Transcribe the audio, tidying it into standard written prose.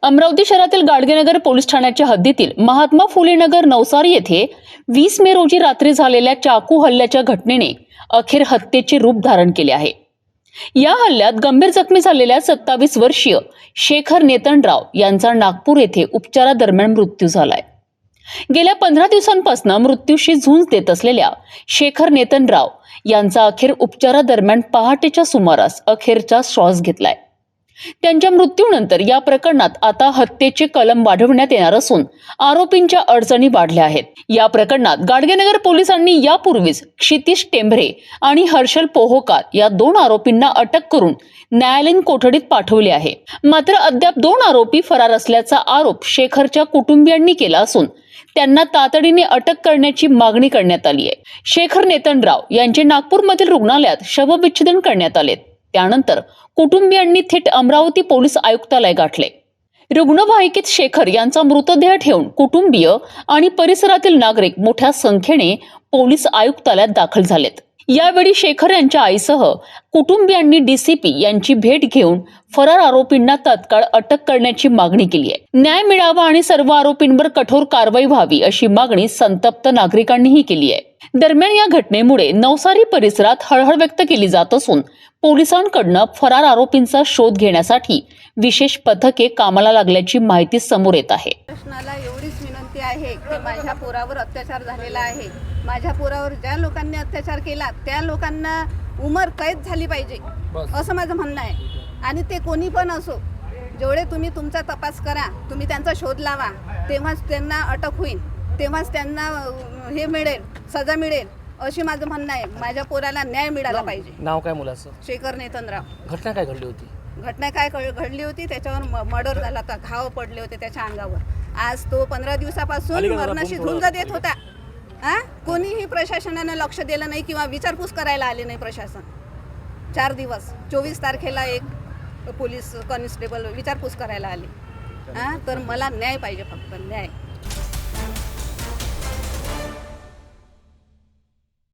अमरावती शहरातील गाडगेनगर पोलीस ठाण्याच्या हद्दीतील महात्मा फुले नगर नवसारी येथे 20 मे रोजी रात्री झालेल्या चाकू हल्ल्याच्या घटनेने अखेर हत्येचे रूप धारण केले आहे। या हल्ल्यात गंभीर जखमी झालेल्या 27 वर्षीय शेखर नेतनराव यांचा नागपूर येथे उपचारादरम्यान मृत्यू झालाय। गेल्या 15 दिवसांपासून मृत्यूशी झुंज देत असलेल्या शेखर नेतनराव यांचा अखेर उपचारादरम्यान पहाटेच्या सुमारास अखेरचा श्वास घेतलाय। त्यांच्या मृत्यूनंतर या प्रकरणात आता हत्येचे कलम वाढवण्यात येणार असून आरोपींच्या अडचणी वाढल्या आहेत। या प्रकरणात गाडगेनगर पोलिसांनी यापूर्वीच क्षितिश टेंभरे आणि हर्षल पोहोकार या 2 आरोपींना अटक करून न्यायालयीन कोठडीत पाठवले आहे। मात्र अद्याप 2 आरोपी फरार असल्याचा आरोप शेखरच्या कुटुंबियांनी केला असून त्यांना तातडीने अटक करण्याची मागणी करण्यात आली आहे। शेखर नेतनराव यांचे नागपूरमधील रुग्णालयात शवविच्छेदन करण्यात आले। त्यानंतर कुटुंबियांनी थेट अमरावती पोलीस आयुक्तालय गाठले। रुग्णवाहिकेत शेखर यांचा मृतदेह ठेवून कुटुंबीय आणि परिसरातील नागरिक मोठ्या संख्येने पोलीस आयुक्तालयात दाखल झालेत। यावेळी शेखर यांच्या आईसह कुटुंबियांनी डीसीपी यांची भेट घेऊन फरार आरोपींना तात्काळ अटक करण्याची मागणी केली आहे। न्याय मिळावा आणि सर्व आरोपींवर कठोर कारवाई व्हावी अशी मागणी संतप्त नागरिकांनीही केली आहे। दरम्यान या घटनेमुळे नवसारी परिसरात हळहळ व्यक्त केली जात असून पोलिसांकडून फरार आरोपींचा शोध घेण्यासाठी विशेष पथके कामाला लागल्याची माहिती समोर येत आहे। प्रशासनाला एवढीच विनंती आहे की माझ्या पोरावर अत्याचार झालेला आहे। माझ्या पोरावर ज्या लोकांनी अत्याचार केला त्या लोकांना उमर कैद झाली पाहिजे असं माझं म्हणणं आहे। आणि ते कोणी पण असो, जेवढे तुम्ही तुमचा तपास करा, तुम्ही त्यांचा शोध लावा, तेव्हाच त्यांना अटक होईल, तेव्हाच त्यांना हे मिळेल, सजा मिळेल अशी माझं म्हणणं आहे। माझ्या पोराला न्याय मिळाला पाहिजे। नाव काय मुलाचं? शेखर नेतनराव। घटना काय घडली होती? घटना काय घडली होती, त्याच्यावर मर्डर झाला होता, घाव पडले होते त्याच्या अंगावर। आज तो 15 दिवसापासून मरणाशी झुंज देत होता। कोणीही प्रशासनानं लक्ष दिलं नाही किंवा विचारपूस करायला आले नाही प्रशासन। 4 दिवस 24 तारखेला एक पोलीस कॉन्स्टेबल विचारपूस करायला आले। तर मला न्याय पाहिजे, फक्त न्याय।